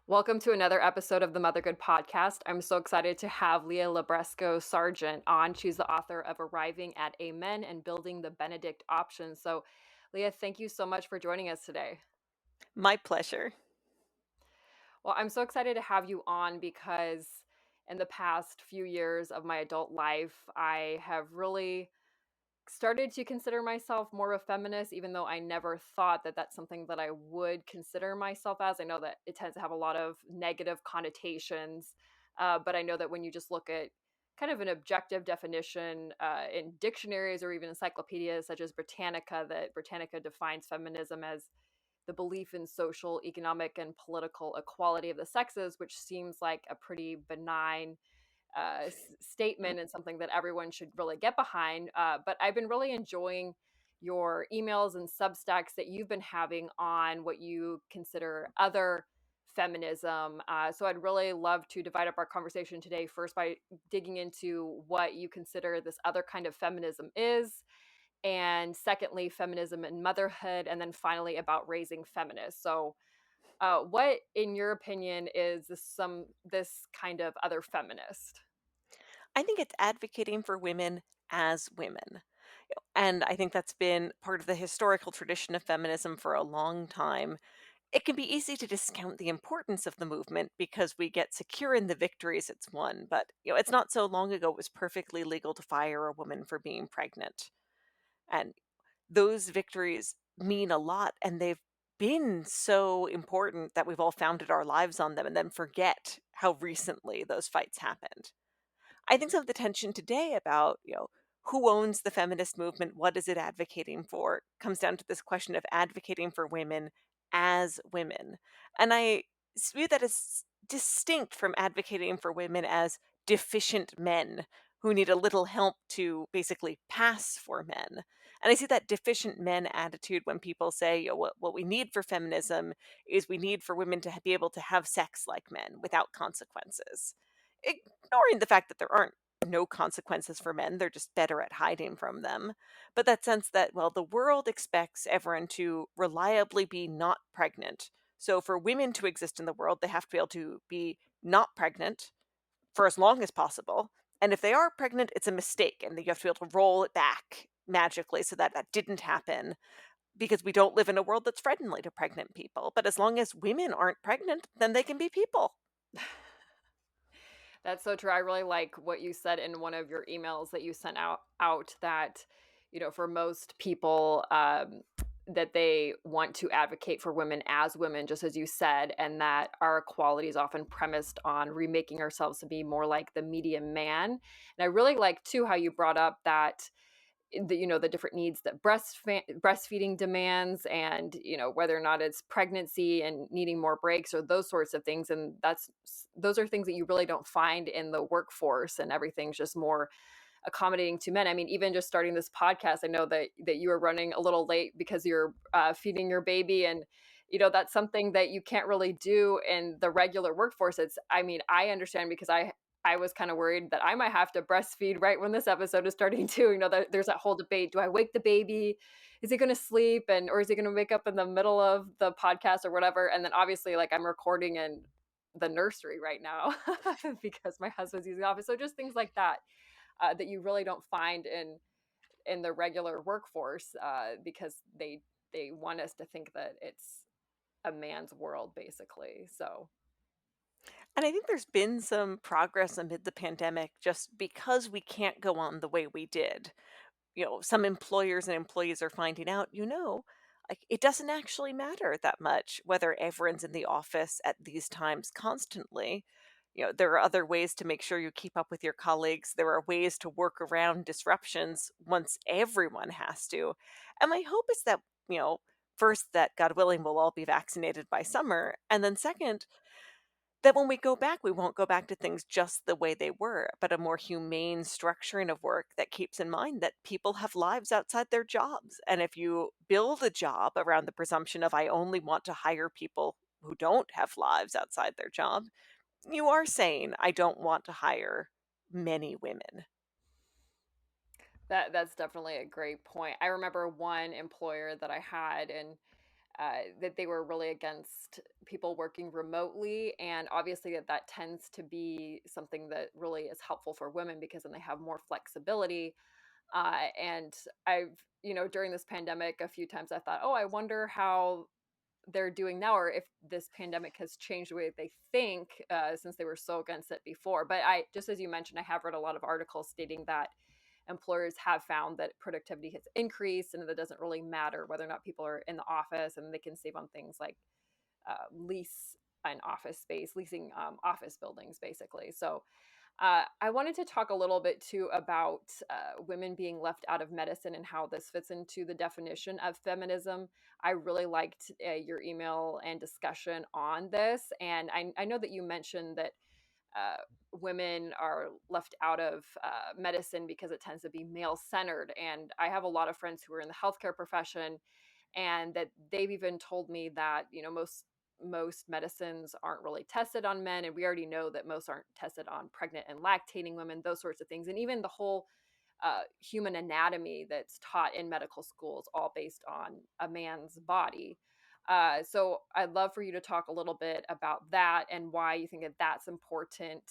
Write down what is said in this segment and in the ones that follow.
Welcome to another episode of the Motherhood podcast. I'm so excited to have Leah Libresco Sargeant on. She's the author of Arriving at Amen and Building the Benedict Option. So, Leah, thank you so much for joining us today. My pleasure. Well, I'm so excited to have you on because in the past few years of my adult life, I have really started to consider myself more of a feminist, even though I never thought that that's something that I would consider myself as. I know that it tends to have a lot of negative connotations, but I know that when you just look at kind of an objective definition in dictionaries or even encyclopedias such as Britannica, that Britannica defines feminism as the belief in social, economic, and political equality of the sexes, which seems like a pretty benign statement and something that everyone should really get behind. But I've been really enjoying your emails and substacks that you've been having on what you consider other feminism. So I'd really love to divide up our conversation today first by digging into what you consider this other kind of feminism is, and secondly, feminism and motherhood, and then finally about raising feminists. So what, in your opinion, is this kind of other feminist? I think it's advocating for women as women. And I think that's been part of the historical tradition of feminism for a long time. It can be easy to discount the importance of the movement because we get secure in the victories it's won. But it's not so long ago it was perfectly legal to fire a woman for being pregnant. And those victories mean a lot, and they've been so important that we've all founded our lives on them and then forget how recently those fights happened. I think some of the tension today about, who owns the feminist movement, what is it advocating for, comes down to this question of advocating for women as women. And I view that as distinct from advocating for women as deficient men who need a little help to basically pass for men. And I see that deficient men attitude when people say, what we need for feminism is we need for women to be able to have sex like men without consequences, ignoring the fact that there aren't no consequences for men. They're just better at hiding from them. But that sense that, well, the world expects everyone to reliably be not pregnant. So for women to exist in the world, they have to be able to be not pregnant for as long as possible. And if they are pregnant, it's a mistake, and you have to be able to roll it back magically so that that didn't happen, because we don't live in a world that's friendly to pregnant people. But as long as women aren't pregnant, then they can be people. That's so true. I really like what you said in one of your emails that you sent out that, for most people, that they want to advocate for women as women, just as you said, and that our equality is often premised on remaking ourselves to be more like the medium man. And I really like too how you brought up that the different needs that breastfeeding demands, and whether or not it's pregnancy and needing more breaks or those sorts of things, and those are things that you really don't find in the workforce, and everything's just more accommodating to men. I mean, even just starting this podcast, I know that you are running a little late because you're feeding your baby, and that's something that you can't really do in the regular workforce. I mean, I understand because I was kind of worried that I might have to breastfeed right when this episode is starting too. There's that whole debate. Do I wake the baby? Is he going to sleep? Or is he going to wake up in the middle of the podcast or whatever? And then obviously, like, I'm recording in the nursery right now because my husband's using the office. So just things like that, that you really don't find in the regular workforce, because they want us to think that it's a man's world, basically. So And I think there's been some progress amid the pandemic just because we can't go on the way we did. Some employers and employees are finding out, like it doesn't actually matter that much whether everyone's in the office at these times constantly. There are other ways to make sure you keep up with your colleagues. There are ways to work around disruptions once everyone has to. And my hope is that, first, that God willing, we'll all be vaccinated by summer. And then second, that when we go back, we won't go back to things just the way they were, but a more humane structuring of work that keeps in mind that people have lives outside their jobs. And if you build a job around the presumption of I only want to hire people who don't have lives outside their job, you are saying I don't want to hire many women. that's definitely a great point. I remember one employer that I had, and that they were really against people working remotely, and obviously that tends to be something that really is helpful for women because then they have more flexibility. And I've, during this pandemic, a few times I thought, oh, I wonder how they're doing now, or if this pandemic has changed the way they think, since they were so against it before. But I, just as you mentioned, I have read a lot of articles stating that employers have found that productivity has increased, and that it doesn't really matter whether or not people are in the office, and they can save on things like lease an office space, leasing office buildings, basically. So I wanted to talk a little bit too about women being left out of medicine and how this fits into the definition of feminism. I really liked your email and discussion on this. And I know that you mentioned that uh, women are left out of medicine because it tends to be male centered. And I have a lot of friends who are in the healthcare profession, and that they've even told me that, most medicines aren't really tested on men, and we already know that most aren't tested on pregnant and lactating women, those sorts of things. And even the whole human anatomy that's taught in medical schools, all based on a man's body. So I'd love for you to talk a little bit about that and why you think that that's important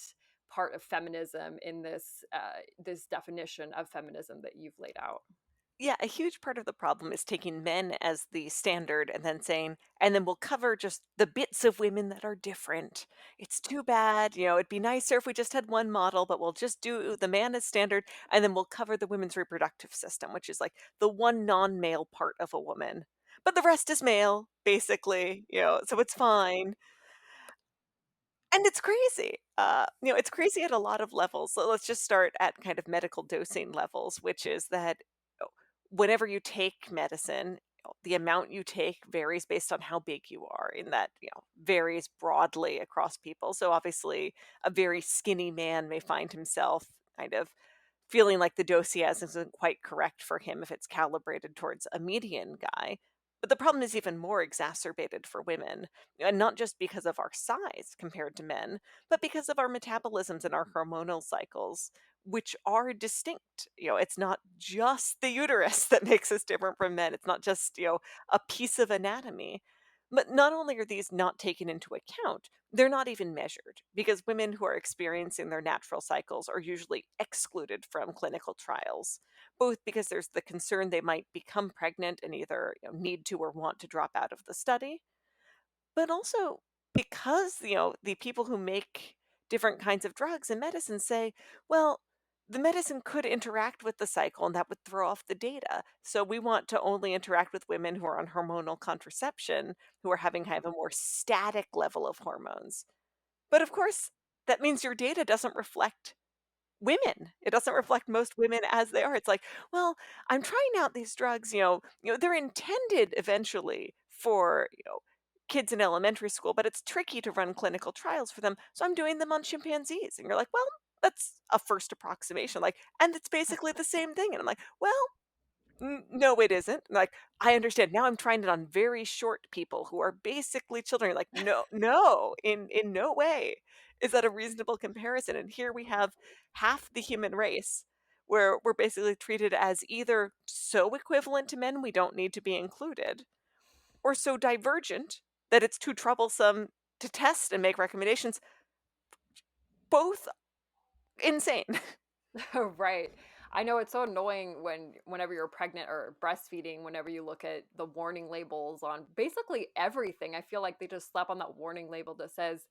part of feminism in this definition of feminism that you've laid out. Yeah, a huge part of the problem is taking men as the standard and then saying, and then we'll cover just the bits of women that are different. It's too bad, it'd be nicer if we just had one model, but we'll just do the man as standard, and then we'll cover the women's reproductive system, which is like the one non-male part of a woman. But the rest is male, basically, so it's fine. And it's crazy. It's crazy at a lot of levels. So let's just start at kind of medical dosing levels, which is that whenever you take medicine, the amount you take varies based on how big you are, in that, varies broadly across people. So obviously, a very skinny man may find himself kind of feeling like the dose he has isn't quite correct for him if it's calibrated towards a median guy. But the problem is even more exacerbated for women, and not just because of our size compared to men, but because of our metabolisms and our hormonal cycles, which are distinct. It's not just the uterus that makes us different from men. It's not just, a piece of anatomy. But not only are these not taken into account, they're not even measured, because women who are experiencing their natural cycles are usually excluded from clinical trials, both because there's the concern they might become pregnant and either need to or want to drop out of the study, but also because, the people who make different kinds of drugs and medicines say, well, the medicine could interact with the cycle and that would throw off the data. So we want to only interact with women who are on hormonal contraception, who are having kind of a more static level of hormones. But of course, that means your data doesn't reflect women. It doesn't reflect most women as they are. It's like, well, I'm trying out these drugs, they're intended eventually for, kids in elementary school, but it's tricky to run clinical trials for them. So I'm doing them on chimpanzees. And you're like, well, that's a first approximation. Like, and it's basically the same thing. And I'm like, well, no, it isn't. Like, I understand. Now I'm trying it on very short people who are basically children. You're like, no, no, in no way is that a reasonable comparison. And here we have half the human race where we're basically treated as either so equivalent to men we don't need to be included, or so divergent that it's too troublesome to test and make recommendations. Both insane. Right. I know it's so annoying whenever you're pregnant or breastfeeding, whenever you look at the warning labels on basically everything. I feel like they just slap on that warning label that says,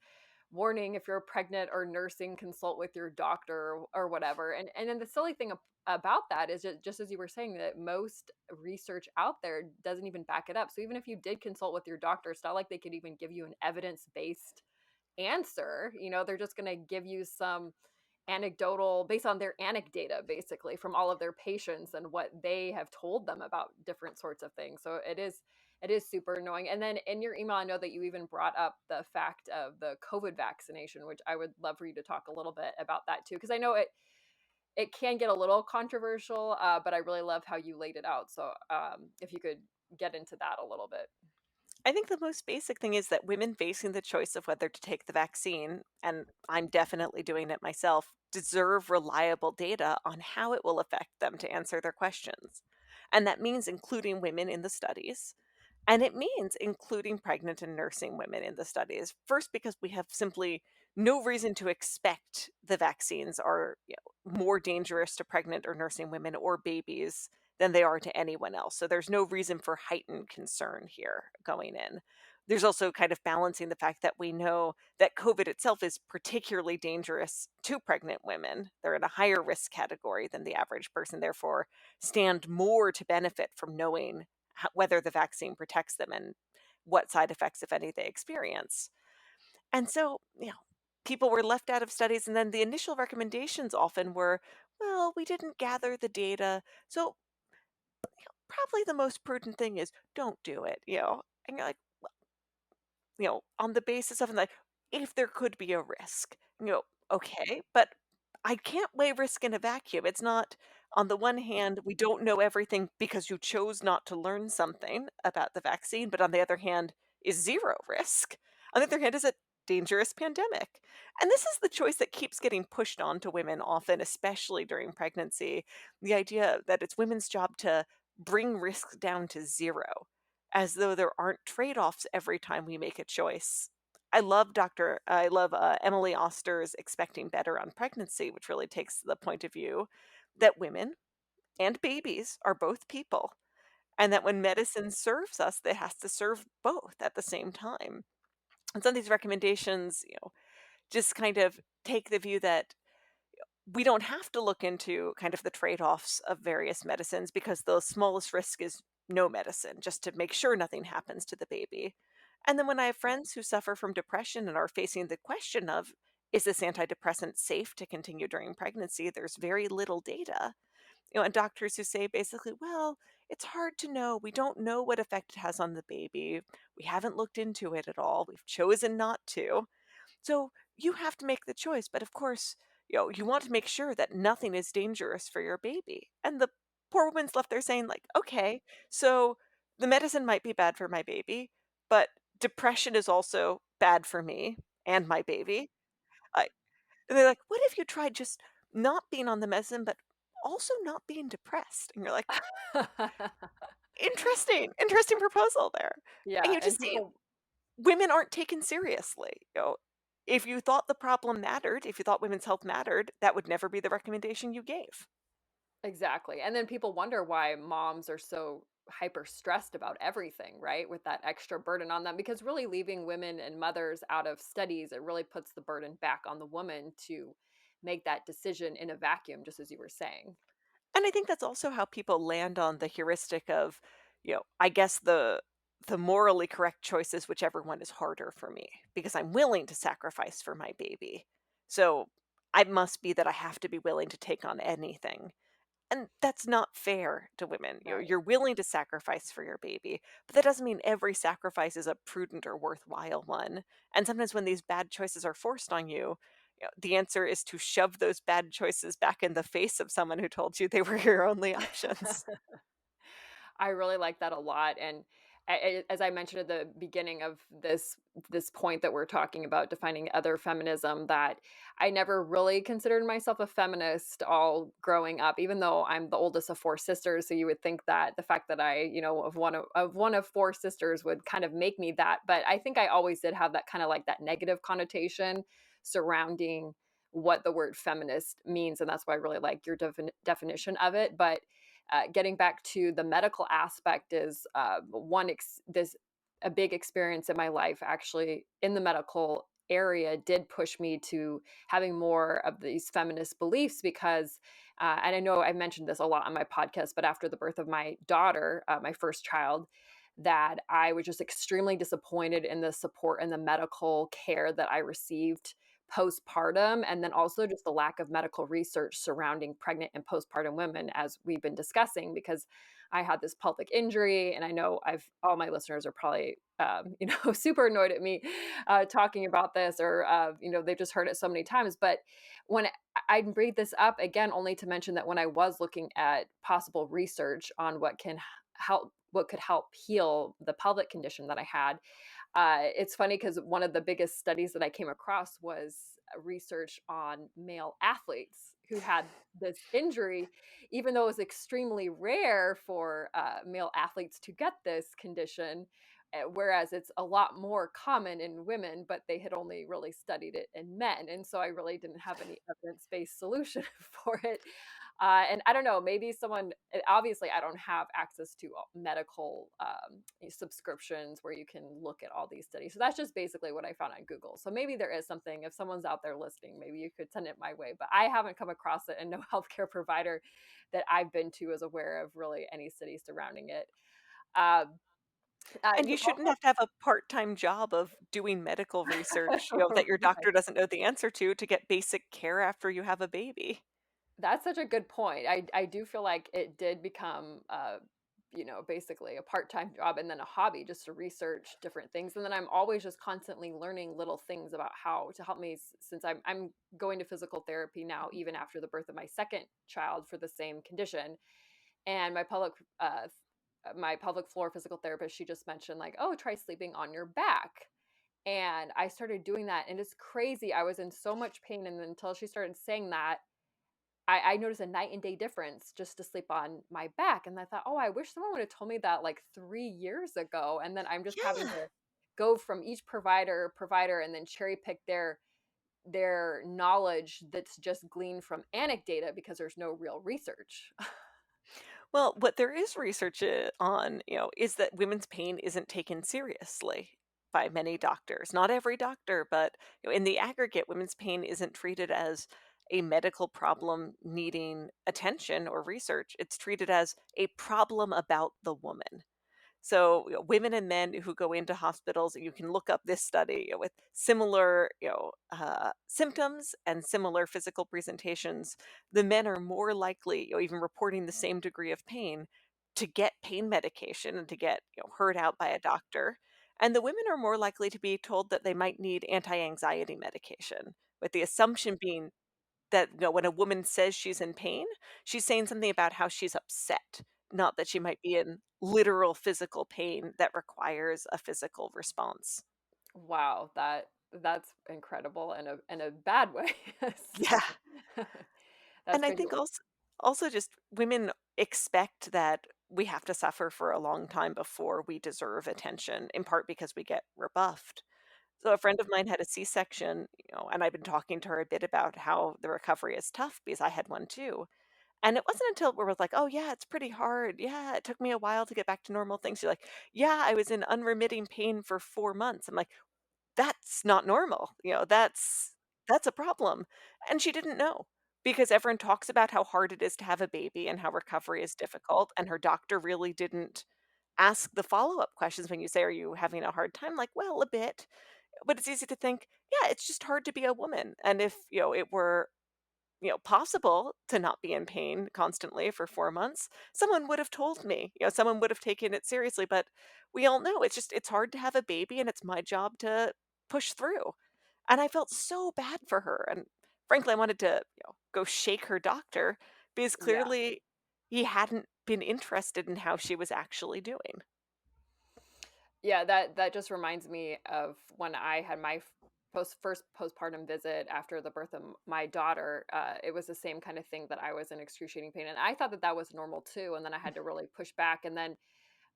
warning, if you're pregnant or nursing, consult with your doctor, or whatever. And then the silly thing about that is, just as you were saying, that most research out there doesn't even back it up. So even if you did consult with your doctor, it's not like they could even give you an evidence-based answer. They're just going to give you some anecdotal, based on their anecdata, basically, from all of their patients and what they have told them about different sorts of things. So it is super annoying. And then in your email, I know that you even brought up the fact of the COVID vaccination, which I would love for you to talk a little bit about that too, because I know it can get a little controversial, but I really love how you laid it out. So if you could get into that a little bit. I think the most basic thing is that women facing the choice of whether to take the vaccine, and I'm definitely doing it myself, deserve reliable data on how it will affect them to answer their questions. And that means including women in the studies. And it means including pregnant and nursing women in the studies. First, because we have simply no reason to expect the vaccines are more dangerous to pregnant or nursing women or babies than they are to anyone else. So there's no reason for heightened concern here going in. There's also kind of balancing the fact that we know that COVID itself is particularly dangerous to pregnant women. They're in a higher risk category than the average person, therefore, stand more to benefit from knowing whether the vaccine protects them and what side effects, if any, they experience. And so, people were left out of studies. And then the initial recommendations often were, well, we didn't gather the data. So, probably the most prudent thing is don't do it. And you're like, on the basis of like, if there could be a risk, okay, but I can't weigh risk in a vacuum. It's not, on the one hand, we don't know everything because you chose not to learn something about the vaccine, but on the other hand, is zero risk. On the other hand, is a dangerous pandemic. And this is the choice that keeps getting pushed on to women often, especially during pregnancy. The idea that it's women's job to bring risks down to zero as though there aren't trade-offs every time we make a choice. I love Emily Oster's Expecting Better on Pregnancy, which really takes the point of view that women and babies are both people, and that when medicine serves us, it has to serve both at the same time. And some of these recommendations, just kind of take the view that we don't have to look into kind of the trade-offs of various medicines because the smallest risk is no medicine, just to make sure nothing happens to the baby. And then when I have friends who suffer from depression and are facing the question of, is this antidepressant safe to continue during pregnancy? There's very little data. And doctors who say basically, well, it's hard to know. We don't know what effect it has on the baby. We haven't looked into it at all. We've chosen not to. So you have to make the choice, but of course, you want to make sure that nothing is dangerous for your baby. And the poor woman's left there saying, like, okay, so the medicine might be bad for my baby, but depression is also bad for me and my baby. I, and they're like, what if you tried just not being on the medicine, but also not being depressed? And you're like, interesting proposal there. And Yeah, you and just see people women aren't taken seriously. If you thought the problem mattered, if you thought women's health mattered, that would never be the recommendation you gave. exactly, and then people wonder why moms are so hyper stressed about everything, right? With that extra burden on them, because really leaving women and mothers out of studies, it really puts the burden back on the woman to make that decision in a vacuum, just as you were saying. And I think that's also how people land on the heuristic of, I guess the morally correct choice is whichever one is harder for me because I'm willing to sacrifice for my baby. So I must be that I have to be willing to take on anything. And that's not fair to women. Right. You're willing to sacrifice for your baby, but that doesn't mean every sacrifice is a prudent or worthwhile one. And sometimes when these bad choices are forced on you, the answer is to shove those bad choices back in the face of someone who told you they were your only options. I really like that a lot, and as I mentioned at the beginning of this point that we're talking about defining other feminism, that I never really considered myself a feminist all growing up, even though I'm the oldest of 4 sisters, so you would think that the fact that I, of one of 4 sisters would kind of make me that, but I think I always did have that kinda like that negative connotation surrounding what the word feminist means, and that's why I really like your definition of it, but getting back to the medical aspect is this a big experience in my life actually in the medical area did push me to having more of these feminist beliefs because and I know I mentioned this a lot on my podcast, but after the birth of my daughter, my first child, that I was just extremely disappointed in the support and the medical care that I received postpartum, and then also just the lack of medical research surrounding pregnant and postpartum women, as we've been discussing, because I had this pelvic injury, and I know I've all my listeners are probably, super annoyed at me talking about this, or they've just heard it so many times. But when I bring this up again, only to mention that when I was looking at possible research on what could help heal the pelvic condition that I had, it's funny because one of the biggest studies that I came across was research on male athletes who had this injury, even though it was extremely rare for male athletes to get this condition, whereas it's a lot more common in women, but they had only really studied it in men. And so I really didn't have any evidence based solution for it. And I don't know, maybe someone, obviously, I don't have access to medical subscriptions where you can look at all these studies. So that's just basically what I found on Google. So maybe there is something, if someone's out there listening, maybe you could send it my way. But I haven't come across it, and no healthcare provider that I've been to is aware of really any studies surrounding it. Um, And you you shouldn't also, have to have a part-time job of doing medical research, that your right. doctor doesn't know the answer to get basic care after you have a baby. That's such a good point. I do feel like it did become, basically a part-time job and then a hobby just to research different things. And then I'm always just constantly learning little things about how to help me since I'm going to physical therapy now, even after the birth of my second child for the same condition. And my pelvic floor physical therapist, she just mentioned like, oh, try sleeping on your back. And I started doing that. And it's crazy. I was in so much pain. And then until she started saying that, I noticed a night and day difference just to sleep on my back, and I thought, "Oh, I wish someone would have told me that, like, 3 years ago," and then I'm just having Yeah. to go from each provider, and then cherry pick their knowledge that's just gleaned from anecdata because there's no real research. Well, what there is research on, is that women's pain isn't taken seriously by many doctors. Not every doctor, but in the aggregate, women's pain isn't treated as a medical problem needing attention or research. It's treated as a problem about the woman. So, women and men who go into hospitals, you can look up this study, with similar, symptoms and similar physical presentations. The men are more likely, even reporting the same degree of pain, to get pain medication and to get, heard out by a doctor. And the women are more likely to be told that they might need anti-anxiety medication, with the assumption being that, when a woman says she's in pain, she's saying something about how she's upset, not that she might be in literal physical pain that requires a physical response. Wow, that's incredible in a bad way. Yeah, So that's and I crazy. think also just women expect that we have to suffer for a long time before we deserve attention, in part because we get rebuffed. So a friend of mine had a C-section, and I've been talking to her a bit about how the recovery is tough because I had one too. And it wasn't until we were like, "Oh, yeah, it's pretty hard. Yeah, it took me a while to get back to normal things." She's like, "Yeah, I was in unremitting pain for 4 months." I'm like, "That's not normal. That's a problem." And she didn't know because everyone talks about how hard it is to have a baby and how recovery is difficult, and her doctor really didn't ask the follow-up questions when you say, "Are you having a hard time?" Like, "Well, a bit." But it's easy to think, "Yeah, it's just hard to be a woman." And if, it were possible to not be in pain constantly for 4 months, someone would have told me, someone would have taken it seriously, but we all know it's hard to have a baby and it's my job to push through. And I felt so bad for her, and frankly, I wanted to, go shake her doctor because Yeah. clearly he hadn't been interested in how she was actually doing. Yeah, that just reminds me of when I had my first postpartum visit after the birth of my daughter. It was the same kind of thing that I was in excruciating pain, and I thought that that was normal too. And then I had to really push back. And then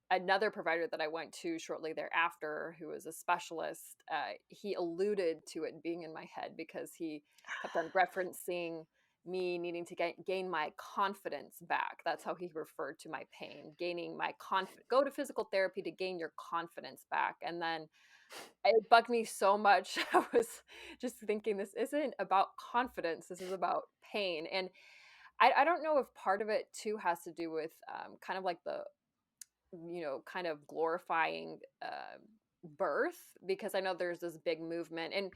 another provider that I went to shortly thereafter, who was a specialist, he alluded to it being in my head because he kept on referencing me needing to gain my confidence back. That's how he referred to my pain, gaining my confidence. Go to physical therapy to gain your confidence back. And then it bugged me so much. I was just thinking, this isn't about confidence. This is about pain. And I don't know if part of it too has to do with kind of like the kind of glorifying birth, because I know there's this big movement, and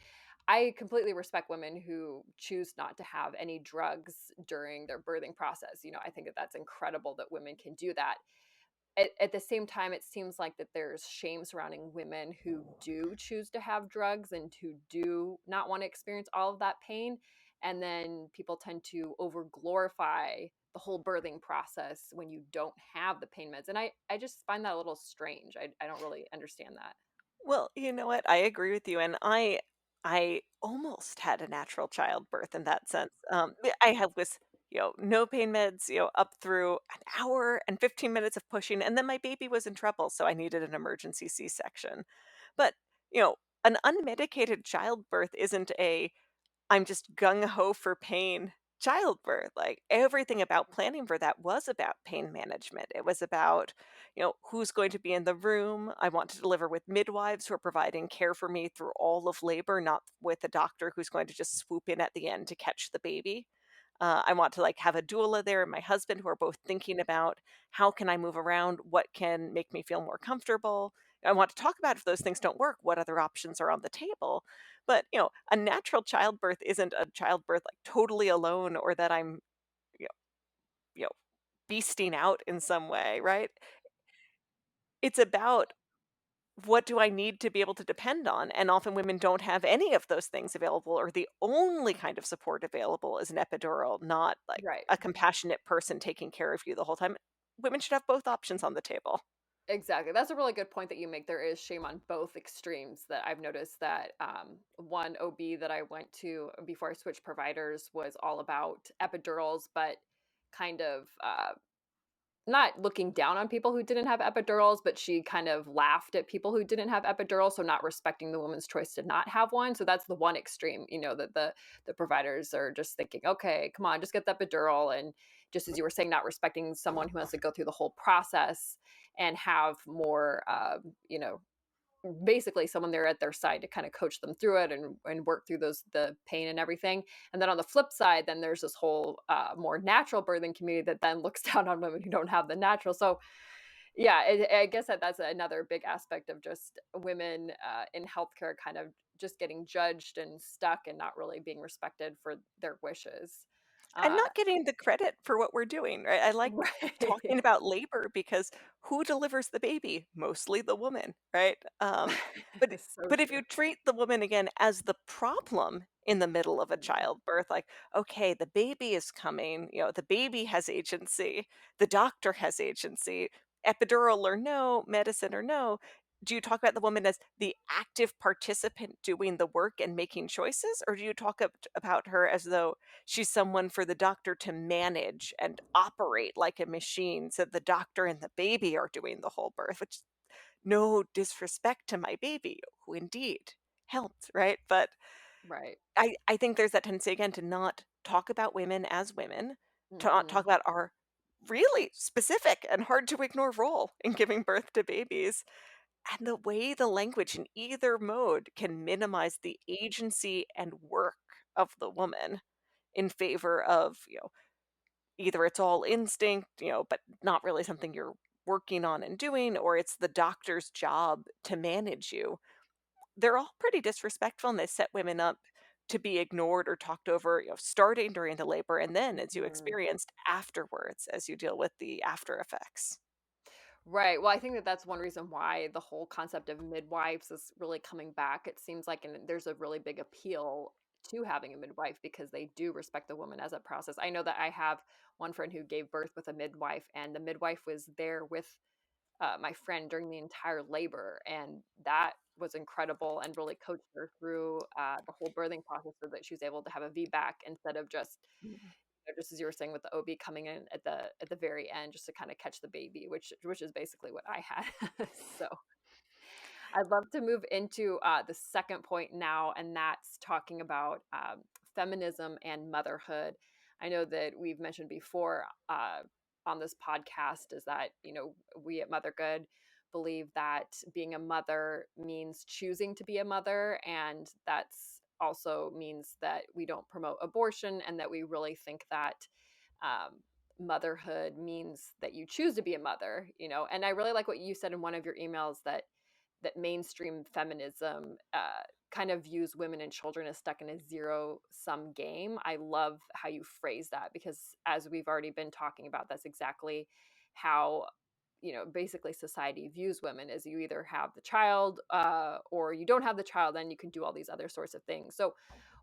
I completely respect women who choose not to have any drugs during their birthing process. I think that that's incredible that women can do that. At the same time, it seems like that there's shame surrounding women who do choose to have drugs and who do not want to experience all of that pain. And then people tend to over glorify the whole birthing process when you don't have the pain meds. And I just find that a little strange. I don't really understand that. Well, you know what? I agree with you, and I I almost had a natural childbirth in that sense. I have was, no pain meds, up through an hour and 15 minutes of pushing, and then my baby was in trouble, so I needed an emergency C-section. But, you know, an unmedicated childbirth isn't a I'm just gung ho for pain childbirth. Like everything about planning for that was about pain management. It was about, who's going to be in the room. I want to deliver with midwives who are providing care for me through all of labor, not with a doctor who's going to just swoop in at the end to catch the baby. I want to like have a doula there and my husband who are both thinking about how can I move around, what can make me feel more comfortable. I want to talk about if those things don't work, what other options are on the table. But a natural childbirth isn't a childbirth like totally alone or that I'm you know, you know beasting out in some way, right? It's about what do I need to be able to depend on? And often women don't have any of those things available, or the only kind of support available is an epidural, not like Right. a compassionate person taking care of you the whole time. Women should have both options on the table. Exactly. That's a really good point that you make. There is shame on both extremes that I've noticed that one OB that I went to before I switched providers was all about epidurals, but kind of not looking down on people who didn't have epidurals, but she kind of laughed at people who didn't have epidurals, so not respecting the woman's choice to not have one. So that's the one extreme, that the providers are just thinking, okay, come on, just get the epidural, and just as you were saying, not respecting someone who has to go through the whole process and have more, basically someone there at their side to kind of coach them through it and work through the pain and everything. And then on the flip side, then there's this whole more natural birthing community that then looks down on women who don't have the natural. So yeah, I guess that's another big aspect of just women in healthcare kind of just getting judged and stuck and not really being respected for their wishes. And uh not getting the credit for what we're doing, right? I like right. talking about labor because who delivers the baby? Mostly the woman, right? But It's so but if true. you treat the woman again as the problem in the middle of a Mhm. childbirth, like, okay, the baby is coming, the baby has agency, the doctor has agency, epidural or no, medicine or no. Do you talk about the woman as the active participant doing the work and making choices? Or do you talk about her as though she's someone for the doctor to manage and operate like a machine so the doctor and the baby are doing the whole birth, which no disrespect to my baby, who indeed helped, right? But Right. I think there's that tendency again to not talk about women, to not talk Hmm. about our really specific and hard to ignore role in giving birth to babies. And the way the language in either mode can minimize the agency and work of the woman in favor of, either it's all instinct, but not really something you're working on and doing, or it's the doctor's job to manage you. They're all pretty disrespectful and they set women up to be ignored or talked over, starting during the labor and then as you Hmm. experienced afterwards as you deal with the after effects. Right. Well, I think that that's one reason why the whole concept of midwives is really coming back. It seems like, and there's a really big appeal to having a midwife because they do respect the woman as a process. I know that I have one friend who gave birth with a midwife, and the midwife was there with my friend during the entire labor, and that was incredible and really coached her through the whole birthing process so that she was able to have a VBAC instead of just as you were saying with the OB coming in at the very end just to kind of catch the baby, which is basically what I had. So I'd love to move into the second point now, and that's talking about feminism and motherhood. I know that we've mentioned before on this podcast is that we at Mothergood believe that being a mother means choosing to be a mother, and that's also means that we don't promote abortion, and that we really think that um, motherhood means that you choose to be a mother. And I really like what you said in one of your emails that mainstream feminism kind of views women and children as stuck in a zero sum game. I love how you phrase that because, as we've already been talking about, that's exactly how basically society views women: as you either have the child or you don't have the child, then you can do all these other sorts of things. So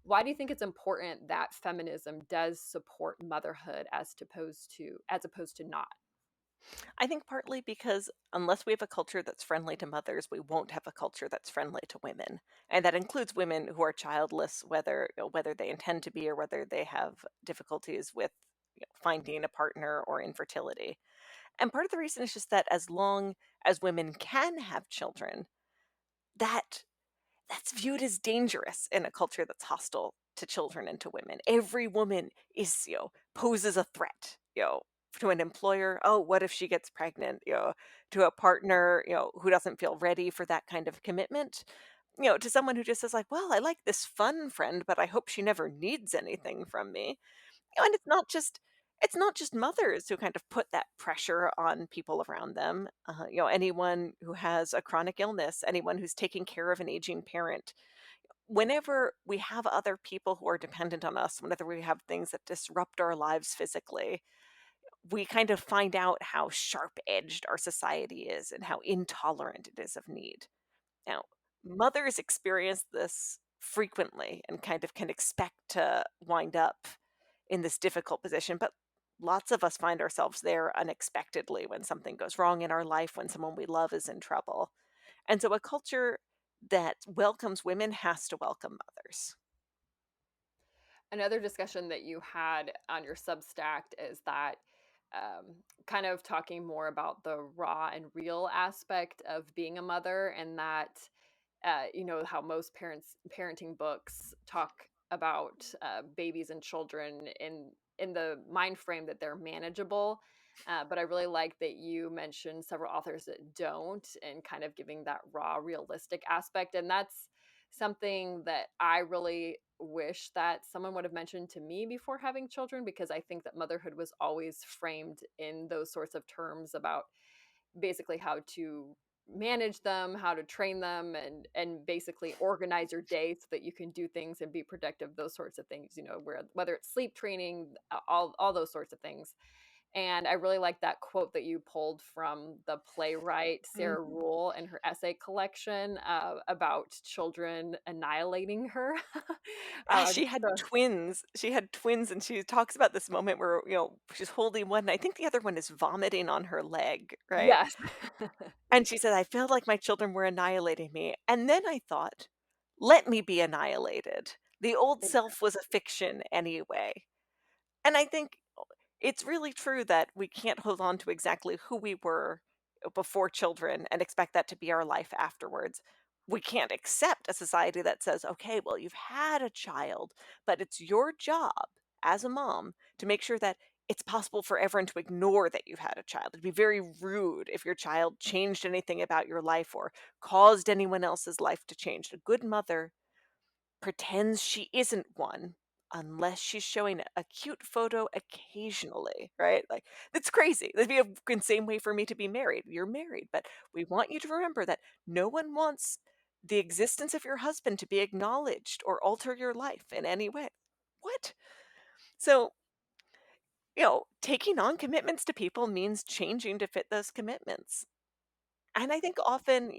why do you think it's important that feminism does support motherhood as opposed to not? I think partly because unless we have a culture that's friendly to mothers, we won't have a culture that's friendly to women. And that includes women who are childless, whether they intend to be or whether they have difficulties with finding a partner or infertility. And part of the reason is just that as long as women can have children, that that's viewed as dangerous in a culture that's hostile to children and to women. Every woman is, poses a threat, to an employer. Oh, what if she gets pregnant? To a partner, who doesn't feel ready for that kind of commitment. To someone who just says like, well, I like this fun friend, but I hope she never needs anything from me. And it's not just mothers who kind of put that pressure on people around them. Anyone who has a chronic illness, anyone who's taking care of an aging parent, whenever we have other people who are dependent on us, whenever we have things that disrupt our lives physically, we kind of find out how sharp edged our society is and how intolerant it is of need. Now, mothers experience this frequently and kind of can expect to wind up in this difficult position, but lots of us find ourselves there unexpectedly when something goes wrong in our life, when someone we love is in trouble. And so a culture that welcomes women has to welcome mothers. Another discussion that you had on your Substack is that kind of talking more about the raw and real aspect of being a mother, and that how most parenting books talk about babies and children in the mind frame that they're manageable. But I really like that you mentioned several authors that don't, and kind of giving that raw, realistic aspect. And that's something that I really wish that someone would have mentioned to me before having children, because I think that motherhood was always framed in those sorts of terms about basically how to manage them, how to train them, and basically organize your day so that you can do things and be productive, those sorts of things, whether it's sleep training, all those sorts of things. And I really like that quote that you pulled from the playwright Sarah Mhm. Rule in her essay collection about children annihilating her. Yeah, Just She had twins, and she talks about this moment where, she's holding one, and I think the other one is vomiting on her leg, right? yes. And she said, "I felt like my children were annihilating me." And then I thought, "Let me be annihilated. The old self was a fiction anyway." And I think it's really true that we can't hold on to exactly who we were before children and expect that to be our life afterwards. We can't accept a society that says, okay, well, you've had a child, but it's your job as a mom to make sure that it's possible for everyone to ignore that you've had a child. It'd be very rude if your child changed anything about your life or caused anyone else's life to change. A good mother pretends she isn't one unless she's showing a cute photo occasionally, right? Like, that's crazy. That'd be a insane way for me to be married. You're married, but we want you to remember that no one wants the existence of your husband to be acknowledged or alter your life in any way. What? So, taking on commitments to people means changing to fit those commitments. And I think often,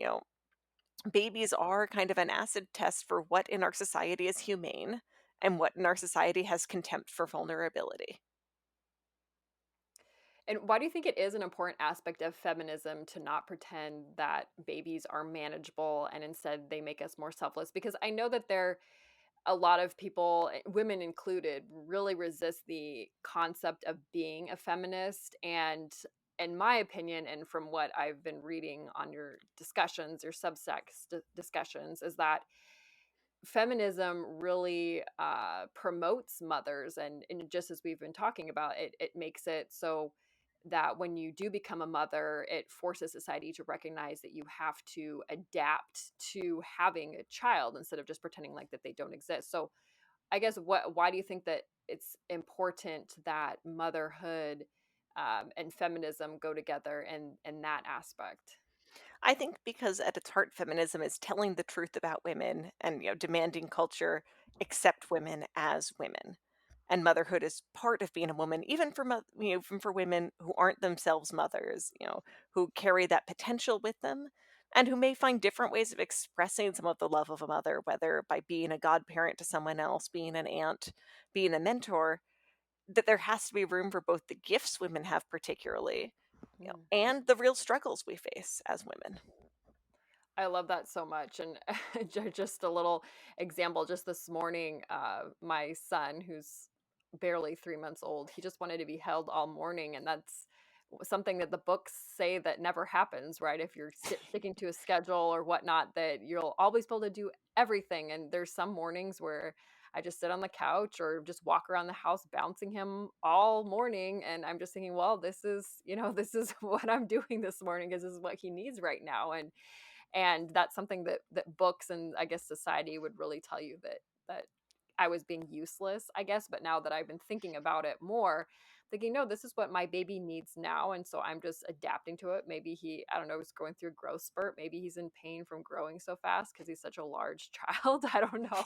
babies are kind of an acid test for what in our society is humane and what in our society has contempt for vulnerability. And why do you think it is an important aspect of feminism to not pretend that babies are manageable and instead they make us more selfless? Because I know that a lot of people, women included, really resist the concept of being a feminist. And in my opinion, and from what I've been reading on your discussions, your Substack discussions, is that feminism really promotes mothers, and just as we've been talking about, it makes it so that when you do become a mother, it forces society to recognize that you have to adapt to having a child instead of just pretending like that they don't exist. So I guess why do you think that it's important that motherhood and feminism go together in that aspect? I think because at its heart, feminism is telling the truth about women and demanding culture accept women as women. And motherhood is part of being a woman, even for even for women who aren't themselves mothers, who carry that potential with them, and who may find different ways of expressing some of the love of a mother, whether by being a godparent to someone else, being an aunt, being a mentor. That there has to be room for both the gifts women have, particularly, Mm. and the real struggles we face as women. I love that so much. And just a little example, just this morning, my son, who's barely 3 months old, he just wanted to be held all morning. And that's something that the books say that never happens, right? If you're sticking to a schedule or whatnot, that you'll always be able to do everything. And there's some mornings where I just sit on the couch or just walk around the house bouncing him all morning. And I'm just thinking, well, this is, this is what I'm doing this morning because this is what he needs right now. And that's something that books and I guess society would really tell you that I was being useless, I guess. But now that I've been thinking about it more, thinking, no, this is what my baby needs now. And so I'm just adapting to it. Maybe I don't know, is going through a growth spurt. Maybe he's in pain from growing so fast because he's such a large child. I don't know.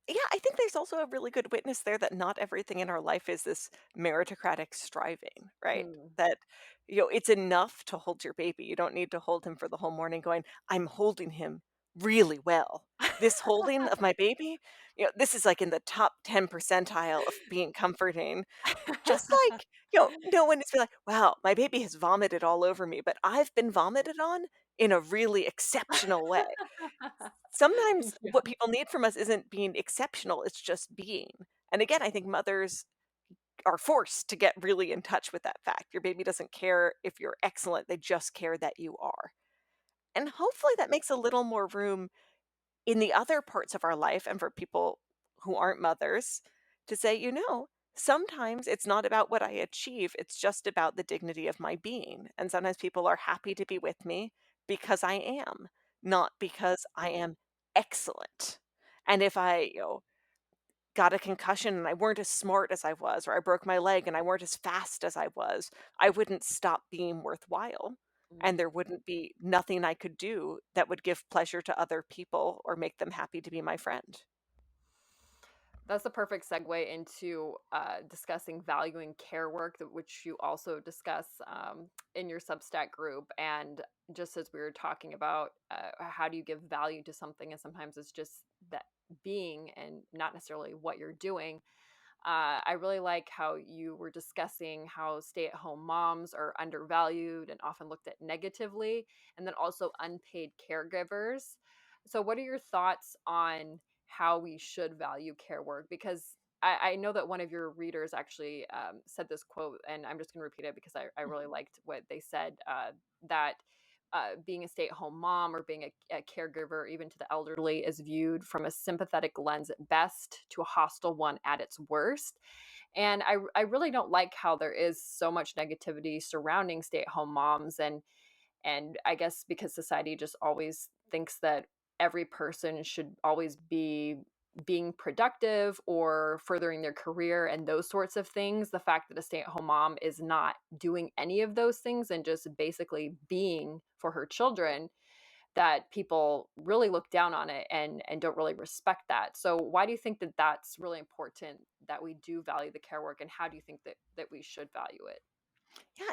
Yeah, I think there's also a really good witness there that not everything in our life is this meritocratic striving, right? Hmm. That, it's enough to hold your baby. You don't need to hold him for the whole morning going, I'm holding him really well. This holding of my baby, this is like in the top 10 percentile of being comforting. Just like, no one is like, wow, my baby has vomited all over me, but I've been vomited on in a really exceptional way. Sometimes Yeah. what people need from us isn't being exceptional, it's just being. And again, I think mothers are forced to get really in touch with that fact. Your baby doesn't care if you're excellent, they just care that you are. And hopefully that makes a little more room in the other parts of our life and for people who aren't mothers to say, sometimes it's not about what I achieve, it's just about the dignity of my being. And sometimes people are happy to be with me because I am, not because I am excellent. And if I, got a concussion and I weren't as smart as I was, or I broke my leg and I weren't as fast as I was, I wouldn't stop being worthwhile. And there Mm. wouldn't be nothing I could do that would give pleasure to other people or make them happy to be my friend. That's the perfect segue into discussing valuing care work, which you also discuss in your Substack group. And just as we were talking about, how do you give value to something? And sometimes it's just that being and not necessarily what you're doing. I really like how you were discussing how stay at home moms are undervalued and often looked at negatively, and then also unpaid caregivers. So, what are your thoughts on how we should value care work? Because I know that one of your readers actually said this quote, and I'm just going to repeat it because I really liked what they said, that being a stay at home mom or being a caregiver, even to the elderly, is viewed from a sympathetic lens at best to a hostile one at its worst. And I really don't like how there is so much negativity surrounding stay at home moms. And I guess because society just always thinks that every person should always be being productive or furthering their career and those sorts of things, the fact that a stay-at-home mom is not doing any of those things and just basically being for her children, that people really look down on it and don't really respect that. So why do you think that that's really important, that we do value the care work, and how do you think that we should value it?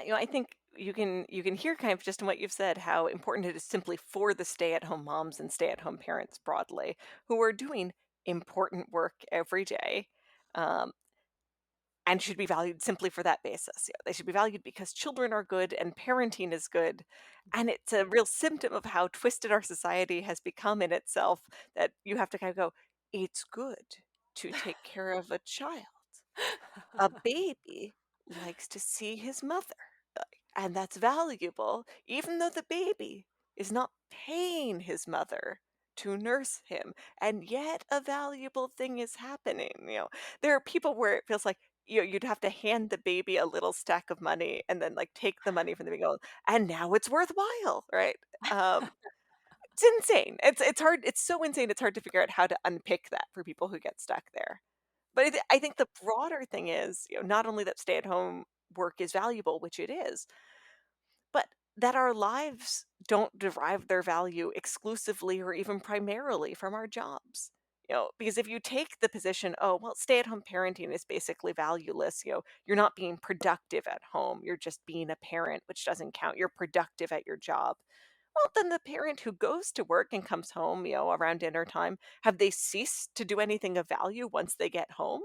Yeah, I think you can hear kind of just in what you've said how important it is simply for the stay-at-home moms and stay-at-home parents broadly who are doing important work every day. Um, and should be valued simply for that basis. They should be valued because children are good and parenting is good. And it's a real symptom of how twisted our society has become in itself that you have to kind of go, it's good to take care of a child. A baby likes to see his mother, and that's valuable, even though the baby is not paying his mother to nurse him. And yet a valuable thing is happening. There are people where it feels like you'd have to hand the baby a little stack of money and then like take the money from the baby and go, and now it's worthwhile, right? Um, it's insane. It's hard. It's so insane. It's hard to figure out how to unpick that for people who get stuck there. But I think the broader thing is, not only that stay-at-home work is valuable, which it is, but that our lives don't derive their value exclusively or even primarily from our jobs. Because if you take the position, oh, well, stay-at-home parenting is basically valueless, you're not being productive at home, you're just being a parent, which doesn't count. You're productive at your job. Well, then the parent who goes to work and comes home, around dinner time, have they ceased to do anything of value once they get home?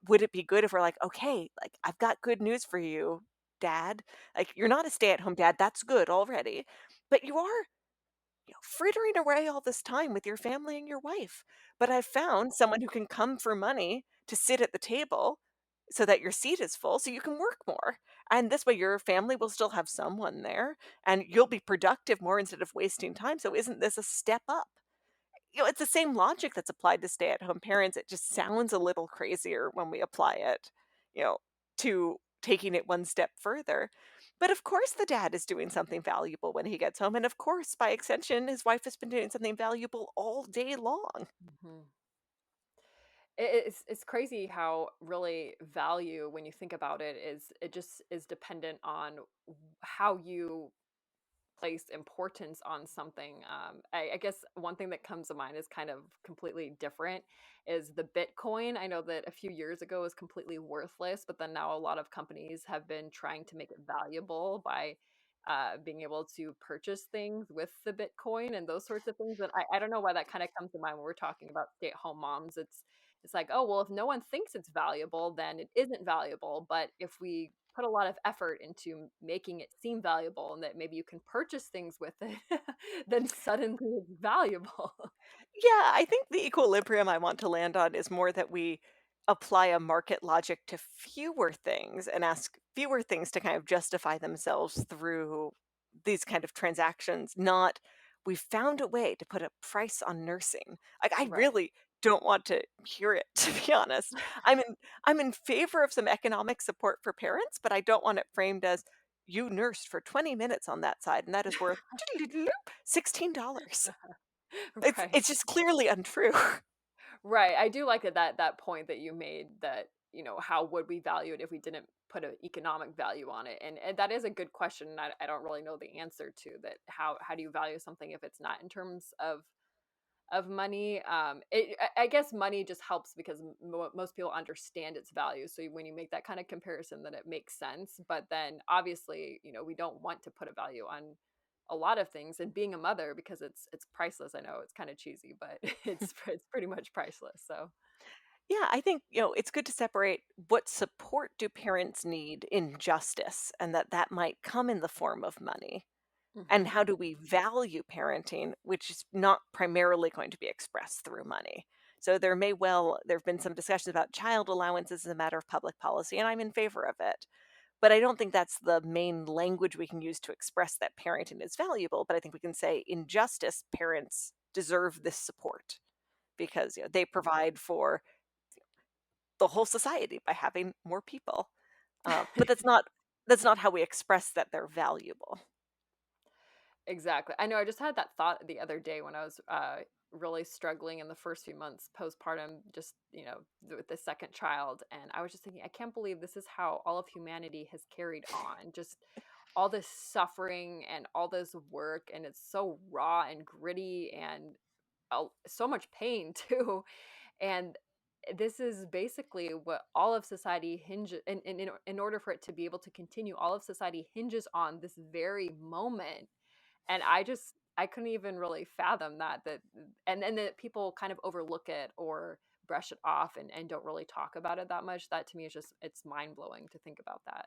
Would it be good if we're like, okay, like I've got good news for you. dad. Like, you're not a stay-at-home dad, that's good already, but you are, frittering away all this time with your family and your wife. But I've found someone who can come for money to sit at the table so that your seat is full so you can work more. And this way your family will still have someone there and you'll be productive more instead of wasting time. So isn't this a step up? It's the same logic that's applied to stay-at-home parents. It just sounds a little crazier when we apply it, you know, to taking it one step further. But of course the dad is doing something valuable when he gets home, and of course, by extension, his wife has been doing something valuable all day long. Mhm. It's crazy how really value, when you think about it, is it just is dependent on how you place importance on something. I guess one thing that comes to mind is kind of completely different is the Bitcoin. I know that a few years ago was completely worthless, but then now a lot of companies have been trying to make it valuable by being able to purchase things with the Bitcoin and those sorts of things. And I don't know why that kind of comes to mind when we're talking about stay-at-home moms. It's like, oh well, if no one thinks it's valuable, then it isn't valuable. But if we put a lot of effort into making it seem valuable and that maybe you can purchase things with it, then suddenly it's valuable. Yeah, I think the equilibrium I want to land on is more that we apply a market logic to fewer things and ask fewer things to kind of justify themselves through these kind of transactions, not we found a way to put a price on nursing. Like, I Right. really don't want to hear it, to be honest. I'm in favor of some economic support for parents, but I don't want it framed as you nursed for 20 minutes on that side and that is worth $16. It's Right. just clearly untrue. Right. I do like that point that you made that, how would we value it if we didn't put an economic value on it? And that is a good question. And I don't really know the answer to that. How do you value something if it's not in terms of money? I guess money just helps because most people understand its value. So when you make that kind of comparison, then it makes sense. But then obviously, we don't want to put a value on a lot of things. And being a mother, because it's priceless. I know it's kind of cheesy, but it's pretty much priceless. So Yeah, I think, it's good to separate what support do parents need in justice and that might come in the form of money. And hmm how do we value parenting, which is not primarily going to be expressed through money. So there have been some discussions about child allowances as a matter of public policy, and I'm in favor of it. But I don't think that's the main language we can use to express that parenting is valuable. But I think we can say, in justice, parents deserve this support because they provide for the whole society by having more people. But that's not how we express that they're valuable. Exactly. I know I just had that thought the other day when I was really struggling in the first few months postpartum, just, with the second child. And I was just thinking, I can't believe this is how all of humanity has carried on. Just all this suffering and all this work. And it's so raw and gritty and so much pain, too. And this is basically what all of society hinges in order for it to be able to continue, all of society hinges on this very moment. And I couldn't even really fathom that and then that people kind of overlook it or brush it off and don't really talk about it that much. That to me is just it's mind-blowing to think about that.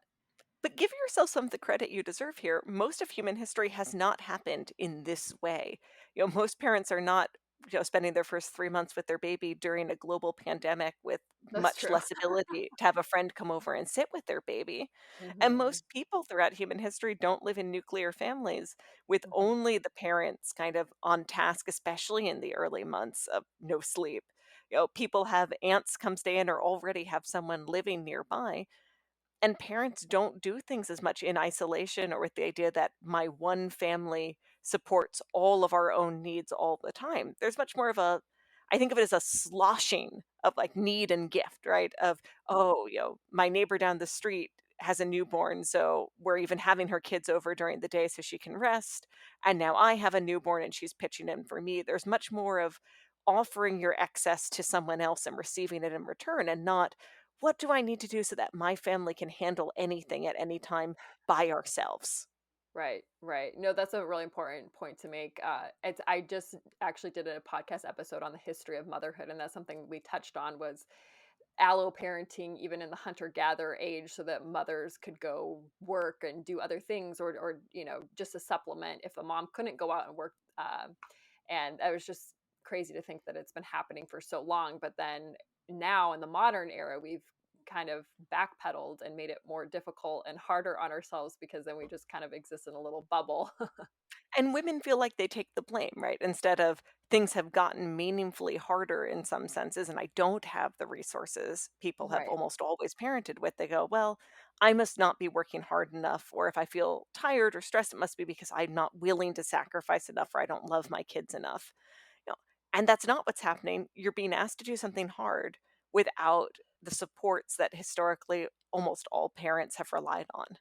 But give yourself some of the credit you deserve here. Most of human history has not happened in this way. Most parents are not, spending their first 3 months with their baby during a global pandemic with That's much true. less ability to have a friend come over and sit with their baby. And Mhm. most people throughout human history don't live in nuclear families with Mhm. only the parents kind of on task, especially in the early months of no sleep. People have aunts come stay in or already have someone living nearby, and parents don't do things as much in isolation or with the idea that my one family supports all of our own needs all the time. There's much more of a, I think of it as a sloshing of like need and gift, right? Of, oh, my neighbor down the street has a newborn, so we're even having her kids over during the day so she can rest. And now I have a newborn and she's pitching in for me. There's much more of offering your excess to someone else and receiving it in return, and not what do I need to do so that my family can handle anything at any time by ourselves? Right, right. No, that's a really important point to make. It's I just actually did a podcast episode on the history of motherhood, and that's something we touched on was allo parenting even in the hunter gatherer age so that mothers could go work and do other things or just a supplement if a mom couldn't go out and work. And it was just crazy to think that it's been happening for so long. But then now in the modern era, we've kind of backpedaled and made it more difficult and harder on ourselves because then we just kind of exist in a little bubble. And women feel like they take the blame, right? Instead of things have gotten meaningfully harder in some senses, and I don't have the resources people have Right. almost always parented with. They go, well, I must not be working hard enough. Or if I feel tired or stressed, it must be because I'm not willing to sacrifice enough or I don't love my kids enough. You know, and that's not what's happening. You're being asked to do something hard without the supports that historically almost all parents have relied on.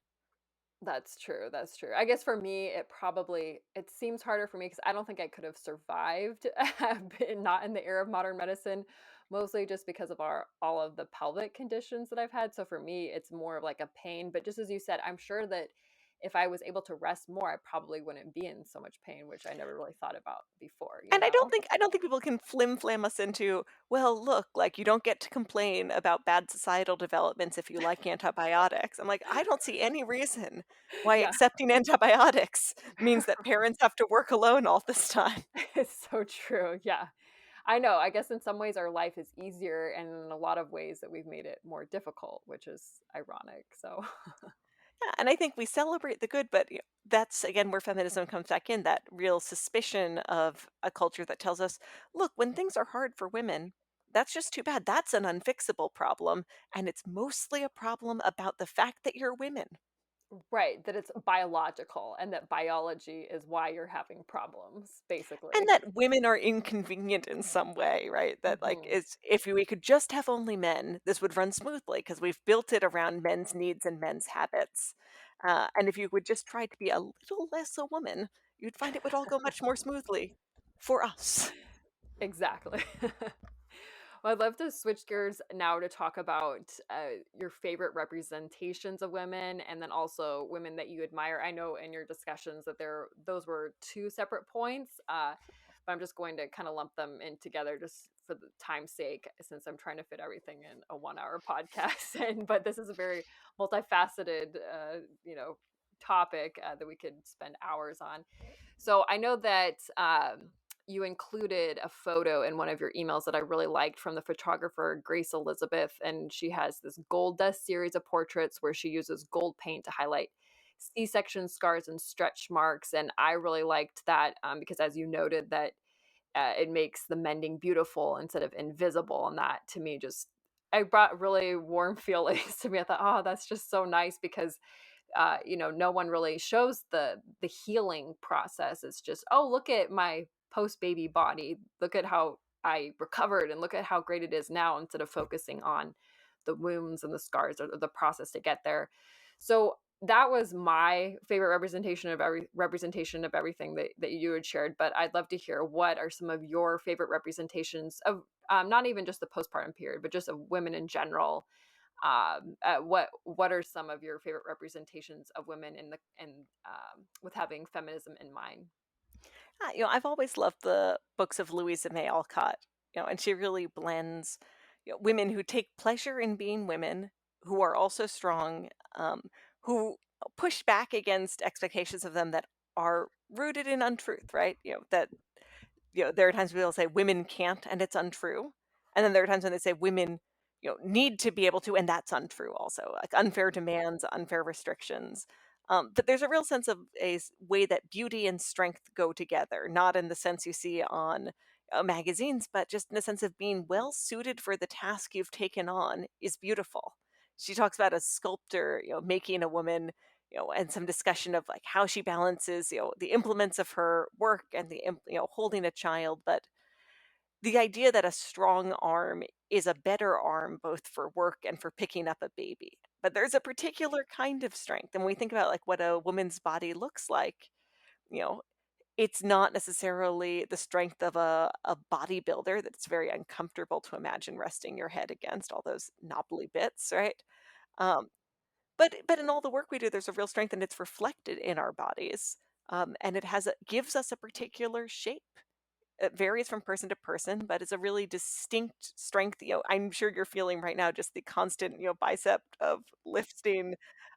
That's true, that's true. I guess for me, it seems harder for me because I don't think I could have survived not in the era of modern medicine, mostly just because of our all of the pelvic conditions that I've had. So for me, it's more of like a pain. But just as you said, I'm sure that if I was able to rest more, I probably wouldn't be in so much pain, which I never really thought about before, you And know? I don't think people can flim flam us into, "Well, look, like, you don't get to complain about bad societal developments if you like antibiotics." I'm like, "I don't see any reason why Yeah. accepting antibiotics means that parents have to work alone all this time." It's so true. Yeah. I know. I guess in some ways our life is easier, and in a lot of ways that we've made it more difficult, which is ironic. So, Yeah, and I think we celebrate the good, but, that's again where feminism comes back in, that real suspicion of a culture that tells us, "Look, when things are hard for women, that's just too bad. That's an unfixable problem, and it's mostly a problem about the fact that you're women." right, that it's biological and that biology is why you're having problems, And basically. that women are inconvenient in some way, right? That, like, Mhm. it's if we could just have only men, this would run smoothly because 'cause we've built it around men's needs and men's habits. And if you would just try to be a little less a woman, you'd find it would all go much more smoothly for us. Exactly. Well, I'd love to switch gears now to talk about your favorite representations of women and then also women that you admire. I know in your discussions that those were two separate points, but I'm just going to kind of lump them in together just for the time's sake, since I'm trying to fit everything in a 1 hour podcast. And but this is a very multifaceted, topic that we could spend hours on. So I know that you included a photo in one of your emails that I really liked from the photographer Grace Elizabeth, and she has this gold dust series of portraits where she uses gold paint to highlight C-section scars and stretch marks. And I really liked that because, as you noted, that it makes the mending beautiful instead of invisible, and that to me just I brought really warm feelings to me. I thought, oh, that's just so nice because no one really shows the healing process. It's just, oh, look at my post baby body. Look at how I recovered and look at how great it is now instead of focusing on the wounds and the scars or the process to get there. So that was my favorite representation of everything that you had shared. But I'd love to hear what are some of your favorite representations of not even just the postpartum period, but just of women in general. What are some of your favorite representations of women with having feminism in mind? I've always loved the books of Louisa May Alcott, and she really blends, women who take pleasure in being women, who are also strong, who push back against expectations of them that are rooted in untruth, right? That there are times people say women can't and it's untrue. And then there are times when they say women, need to be able to, and that's untrue also. Like unfair demands, unfair restrictions. But there's a real sense of way that beauty and strength go together, not in the sense you see on magazines, but just in the sense of being well suited for the task you've taken on is beautiful. She talks about a sculptor, making a woman, and some discussion of like how she balances, the implements of her work and holding a child. But the idea that a strong arm is a better arm both for work and for picking up a baby. But there's a particular kind of strength. And when we think about like what a woman's body looks like, you know, it's not necessarily the strength of a bodybuilder that's very uncomfortable to imagine resting your head against all those knobbly bits, right? Um, but in all the work we do, there's a real strength, and it's reflected in our bodies, and it gives us a particular shape. It varies from person to person, but it's a really distinct strength. I'm sure you're feeling right now just the constant, bicep of lifting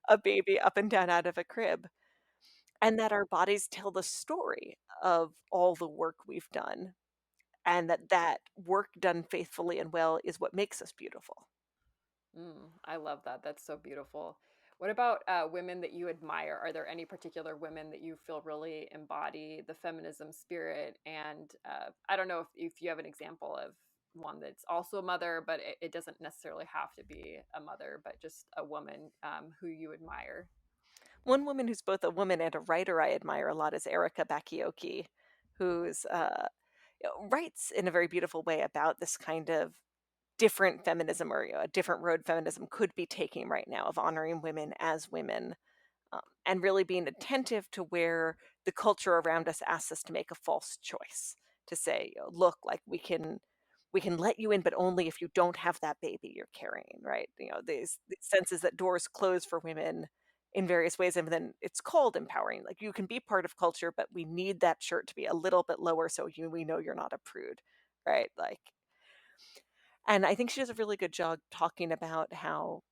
a baby up and down out of a crib, and that our bodies tell the story of all the work we've done, and that work done faithfully and well is what makes us beautiful. I love that. That's so beautiful. What about women that you admire? Are there any particular women that you feel really embody the feminism spirit? And I don't know if you have an example of one that's also a mother, but it doesn't necessarily have to be a mother, but just a woman who you admire. One woman who's both a woman and a writer I admire a lot is Erica Bakioki, who's writes in a very beautiful way about this kind of different feminism, or a different road feminism could be taking right now, of honoring women as women, and really being attentive to where the culture around us asks us to make a false choice, to say, look, like we can let you in, but only if you don't have that baby you're carrying, right? These senses that doors close for women in various ways, and then it's called empowering. Like, you can be part of culture, but we need that shirt to be a little bit lower so we know you're not a prude, right? Like, and I think she does a really good job talking about how,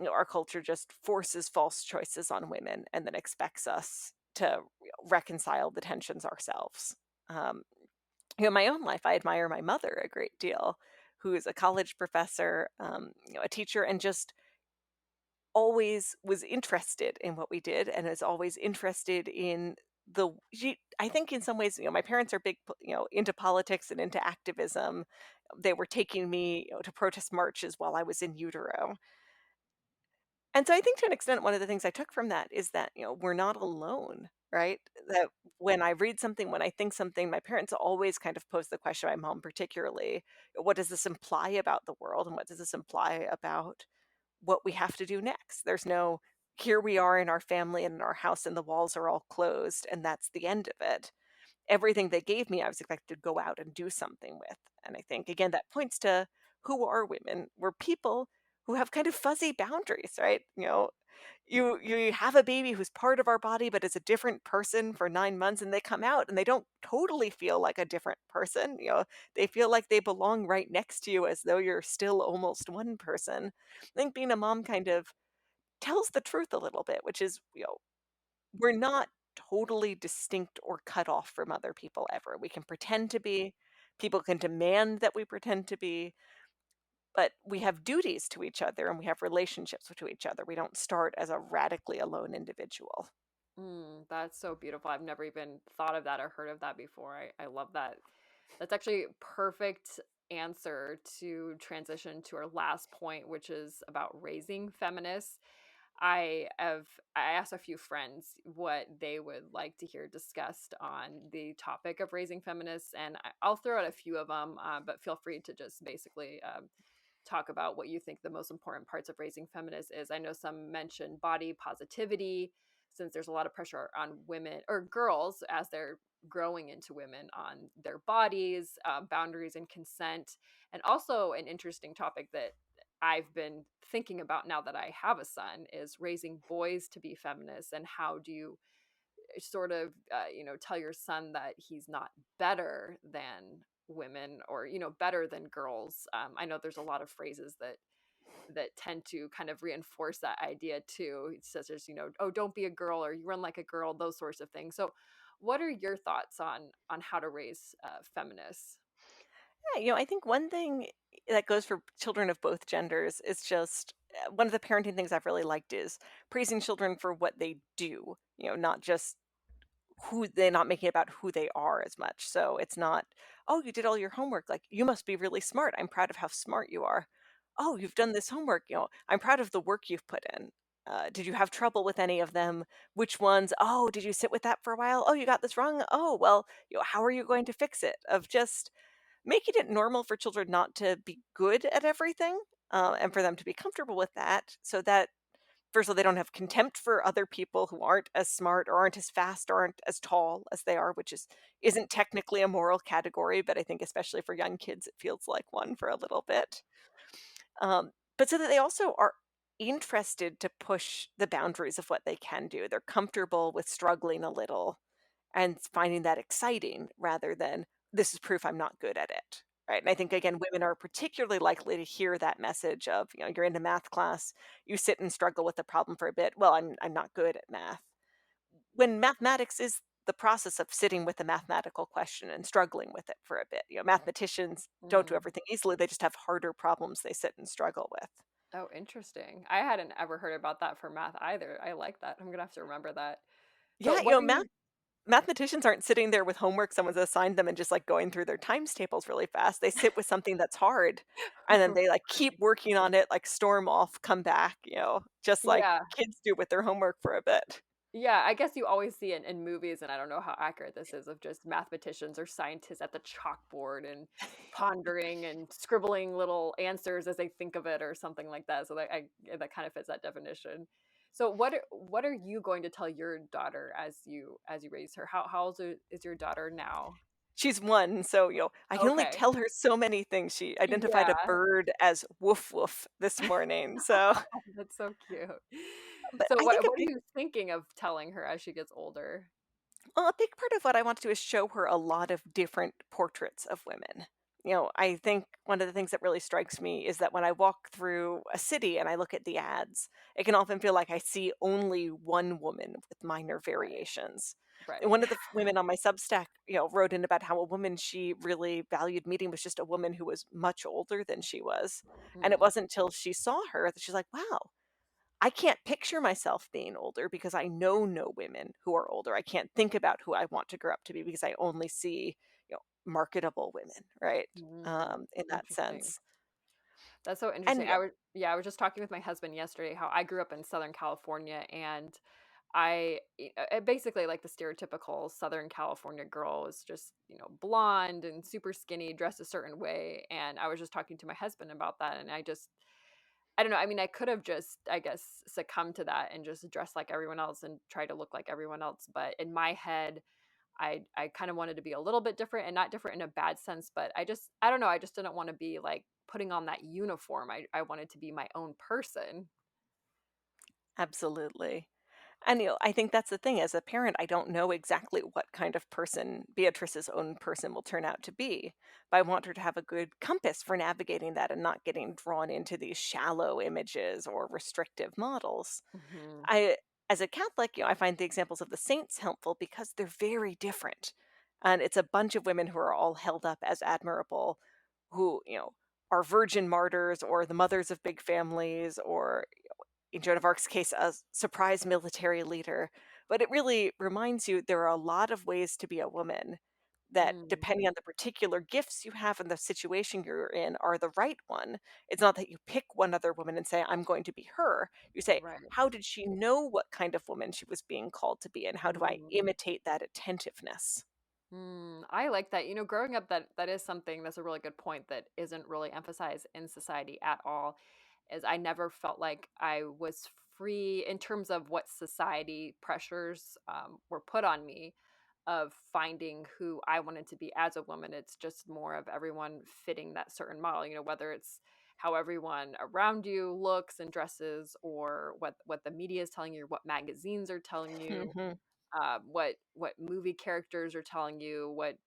our culture just forces false choices on women and then expects us to reconcile the tensions ourselves. Um, in my own life, I admire my mother a great deal, who is a college professor, a teacher, and just always was interested in what we did, and is always interested in I think in some ways, my parents are big, into politics and into activism. They were taking me, to protest marches while I was in utero. And so I think to an extent, one of the things I took from that is that, we're not alone, right? That when I read something, when I think something, my parents always kind of pose the question, my mom particularly, what does this imply about the world? And what does this imply about what we have to do next? There's no, here we are in our family and in our house and the walls are all closed and that's the end of it. Everything they gave me, I was expected to go out and do something with. And I think, again, that points to who are women? We're people who have kind of fuzzy boundaries, right? You have a baby who's part of our body, but is a different person for 9 months, and they come out and they don't totally feel like a different person. They feel like they belong right next to you as though you're still almost one person. I think being a mom kind of tells the truth a little bit, which is, we're not totally distinct or cut off from other people ever. We can pretend to be, people can demand that we pretend to be, but we have duties to each other and we have relationships to each other. We don't start as a radically alone individual. That's so beautiful. I've never even thought of that or heard of that before. I love that. That's actually perfect answer to transition to our last point, which is about raising feminists. I asked a few friends what they would like to hear discussed on the topic of raising feminists, and I'll throw out a few of them, but feel free to just basically talk about what you think the most important parts of raising feminists is. I know some mentioned body positivity, since there's a lot of pressure on women or girls as they're growing into women on their bodies, boundaries, and consent. And also, an interesting topic that I've been thinking about now that I have a son is raising boys to be feminists, and how do you sort of tell your son that he's not better than women, or better than girls. I know there's a lot of phrases that tend to kind of reinforce that idea too, such as oh, don't be a girl, or you run like a girl, those sorts of things. So what are your thoughts on how to raise feminists? Yeah, I think one thing that goes for children of both genders is just, one of the parenting things I've really liked is praising children for what they do, not just who they're not making it about who they are as much. So it's not, "Oh, you did all your homework, like, you must be really smart. I'm proud of how smart you are." "Oh, you've done this homework, I'm proud of the work you've put in. Did you have trouble with any of them? Which ones? Oh, did you sit with that for a while? Oh, you got this wrong? Oh, well, how are you going to fix it?" Of just making it normal for children not to be good at everything, and for them to be comfortable with that, so that first of all, they don't have contempt for other people who aren't as smart or aren't as fast or aren't as tall as they are, which isn't technically a moral category, but I think especially for young kids, it feels like one for a little bit. But so that they also are interested to push the boundaries of what they can do. They're comfortable with struggling a little and finding that exciting rather than, this is proof I'm not good at it, right? And I think, again, women are particularly likely to hear that message of, you're in a math class, you sit and struggle with the problem for a bit. Well, I'm not good at math. When mathematics is the process of sitting with a mathematical question and struggling with it for a bit. Mathematicians don't do Mm. everything easily. They just have harder problems they sit and struggle with. Oh, interesting. I hadn't ever heard about that for math either. I like that. I'm gonna have to remember that. So Yeah, what are you mathematicians aren't sitting there with homework someone's assigned them and just, like, going through their times tables really fast. They sit with something that's hard, and then they, like, keep Right. working on it, like, storm off, come back, just like Yeah. kids do with their homework for a bit. Yeah, I guess you always see it in movies, and I don't know how accurate this is, of just mathematicians or scientists at the chalkboard and pondering and scribbling little answers as they think of it or something like that. So that kind of fits that definition. So what are you going to tell your daughter as you raise her? How old is your daughter now? She's 1, so, I can only Okay. tell her so many things. She identified a Yeah. bird as "woof woof" this morning, so That's so cute. but So I think what are you thinking of telling her as she gets older? a big part of what I want to do is show her a lot of different portraits of women. I think one of the things that really strikes me is that when I walk through a city and I look at the ads, it can often feel like I see only one woman with minor Right. variations. And Right. one of the women on my Substack, wrote in about how a woman she really valued meeting was just a woman who was much older than she was. And it Mm, wasn't until she saw her that she's like, wow, I can't picture myself being older because I know no women who are older. I can't think about who I want to grow up to be because I only see, marketable women, right? In that interesting. sense. That's so And interesting. I was just talking with my husband yesterday how I grew up in Southern California and basically like the stereotypical Southern California girl is just, blonde and super skinny, dressed a certain way. And I was just talking to my husband about that. And I don't know. I mean, I could have just, I guess, succumbed to that and just dressed like everyone else and try to look like everyone else. But in my head, I kind of wanted to be a little bit different and not different in a bad sense, but I don't know, I just didn't want to be like putting on that uniform. I wanted to be my own person. absolutely. And I think that's the thing. As a parent, I don't know exactly what kind of person Beatrice's own person will turn out to be. But I want her to have a good compass for navigating that and not getting drawn into these shallow images or restrictive models. Mhm. I as a Catholic, I find the examples of the saints helpful because they're very different. And it's a bunch of women who are all held up as admirable, who, are virgin martyrs or the mothers of big families or in Joan of Arc's case, a surprise military leader. But it really reminds you there are a lot of ways to be a woman that, Mm, depending on the particular gifts you have and the situation you're in, are the right one. It's not that you pick one other woman and say, I'm going to be her. You say, right. how did she know what kind of woman she was being called to be? And how do I Mm. imitate that attentiveness? I like that. Growing up, that is something that's a really good point that isn't really emphasized in society at all. Is I never felt like I was free in terms of what society pressures were put on me of finding who I wanted to be as a woman. It's just more of everyone fitting that certain model. Whether it's how everyone around you looks and dresses, or what the media is telling you, what magazines are telling you, Mhm. what movie characters are telling you, what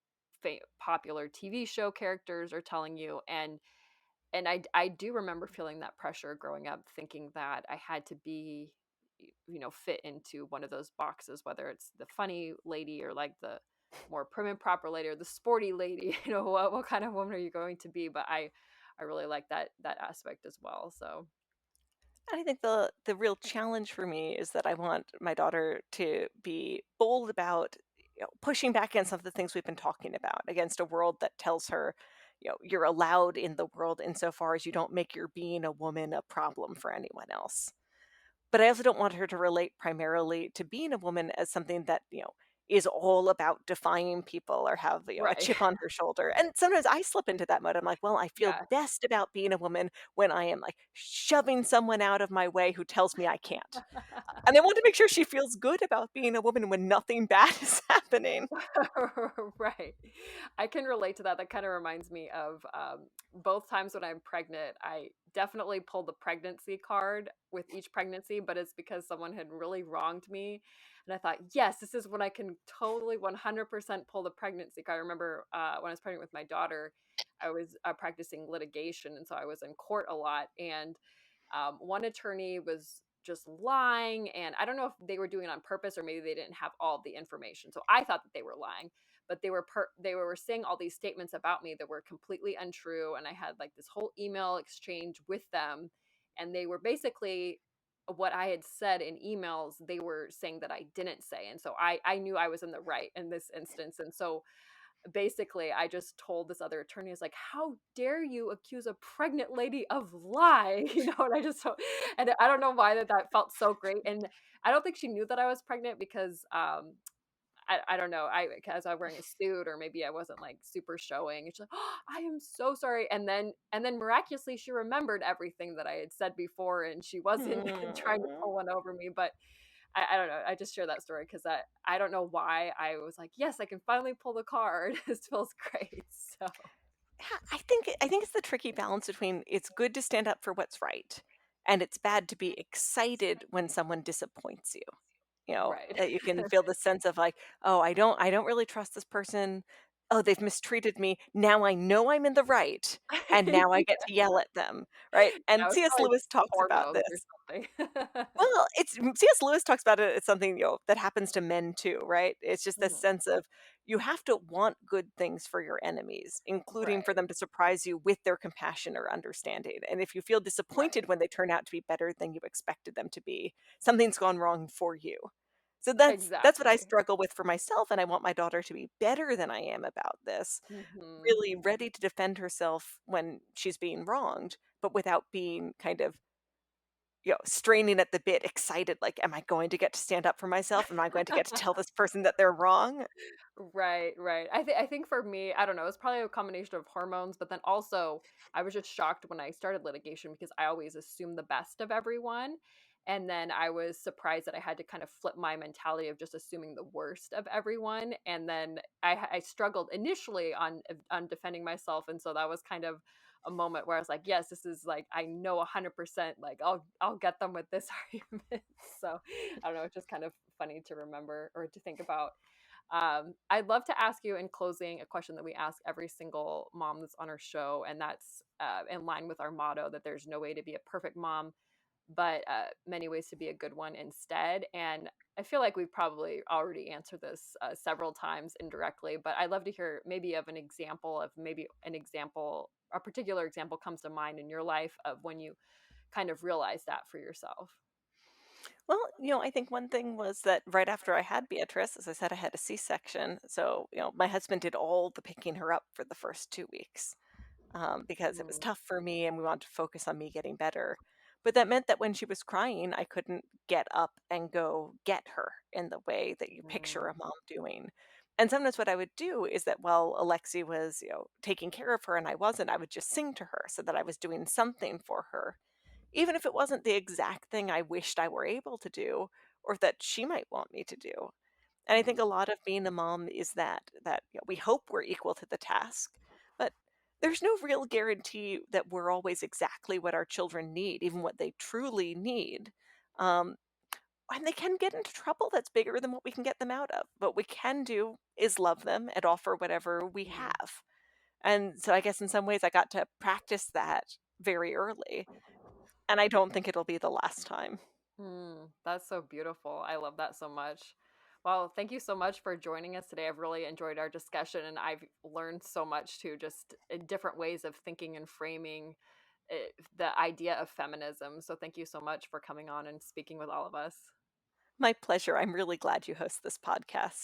popular TV show characters are telling you, and I do remember feeling that pressure growing up, thinking that I had to be, fit into one of those boxes, whether it's the funny lady or like the more prim and proper lady or the sporty lady. What kind of woman are you going to be? But I really like that aspect as well. So I think the real challenge for me is that I want my daughter to be bold about, pushing back against some of the things we've been talking about, against a world that tells her, you're allowed in the world insofar as you don't make your being a woman a problem for anyone else. But I also don't want her to relate primarily to being a woman as something that, is all about defying people or have, a right, chip on her shoulder. And sometimes I slip into that mode. I'm like, well, I feel yeah. best about being a woman when I am like shoving someone out of my way who tells me I can't. And I want to make sure she feels good about being a woman when nothing bad is happening. Right. I can relate to that. That kind of reminds me of both times when I'm pregnant. I definitely pulled the pregnancy card with each pregnancy, but it's because someone had really wronged me. And I thought, yes, this is when I can totally 100% pull the pregnancy card. I remember when I was pregnant with my daughter, I was practicing litigation. And so I was in court a lot. And one attorney was just lying. And I don't know if they were doing it on purpose or maybe they didn't have all the information. So I thought that they were lying, but they were saying all these statements about me that were completely untrue, and I had like this whole email exchange with them, and they were basically what I had said in emails they were saying that I didn't say, and so I knew I was in the right in this instance. And so basically I just told this other attorney, I was like, how dare you accuse a pregnant lady of lying? And and I don't know why that felt so great. And I don't think she knew that I was pregnant because I don't know. Because I was wearing a suit or maybe I wasn't like super showing. It's like, oh, I am so sorry. And then miraculously she remembered everything that I had said before and she wasn't trying to Hmm. pull one over me. But I don't know. I just share that story because I don't know why I was like, yes, I can finally pull the card. This feels great. So Yeah, I think it's the tricky balance between it's good to stand up for what's right, and it's bad to be excited when someone disappoints you. right. That you can feel the sense of like, "Oh, I don't really trust this person. Oh, they've mistreated me. Now I know I'm in the right, and now I get Yeah, to yell at them," right? And it's C.S. probably Lewis talks about hormones or this. something. Well, it's C.S. Lewis talks about it, it's something, that happens to men too, right? It's just this Mhm. sense of you have to want good things for your enemies, including for Right. them to surprise you with their compassion or understanding. And if you feel disappointed Right. when they turn out to be better than you expected them to be, something's gone wrong for you. So that's what I Exactly. struggle with for myself, and I want my daughter to be better than I am about this, Mhm. really ready to defend herself when she's being wronged, but without being kind of straining at the bit, excited, like, "Am I going to get to stand up for myself? Am I going to get to tell this person that they're wrong?" Right, right. I think for me, I don't know, it's probably a combination of hormones, but then also I was just shocked when I started litigation because I always assume the best of everyone. And then I was surprised that I had to kind of flip my mentality of just assuming the worst of everyone. And then I struggled initially on defending myself, and so that was kind of a moment where I was like, yes, this is like I know 100% like I'll get them with this argument. So I don't know, it's just kind of funny to remember or to think about. I'd love to ask you in closing a question that we ask every single mom that's on our show, and that's in line with our motto that there's no way to be a perfect mom, but many ways to be a good one instead. And I feel like we've probably already answered this several times indirectly, but I'd love to hear maybe of an example of maybe an example, a particular example comes to mind in your life of when you kind of realized that for yourself. Well, I think one thing was that right after I had Beatrice, as I said, I had a C-section, so, my husband did all the picking her up for the first 2 weeks, because it was Mm, tough for me and we wanted to focus on me getting better. But that meant that when she was crying, I couldn't get up and go get her in the way that you picture a mm, mom doing. And sometimes what I would do is that while Alexi was, taking care of her and I wasn't, I would just sing to her so that I was doing something for her, even if it wasn't the exact thing I wished I were able to do or that she might want me to do. And I think a mm, lot of being a mom is that we hope we're equal to the task, but there's no real guarantee that we're always exactly what our children need, even what they truly need. Um, and they can get into trouble that's bigger than what we can get them out of. What we can do is love them and offer whatever we mm. have. And so I guess in some ways I got to practice that very early. And I don't think it'll be the last time. That's so beautiful. I love that so much. Well, thank you so much for joining us today. I've really enjoyed our discussion and I've learned so much too, just in different ways of thinking and framing the idea of feminism. So thank you so much for coming on and speaking with all of us. My pleasure. I'm really glad you host this podcast.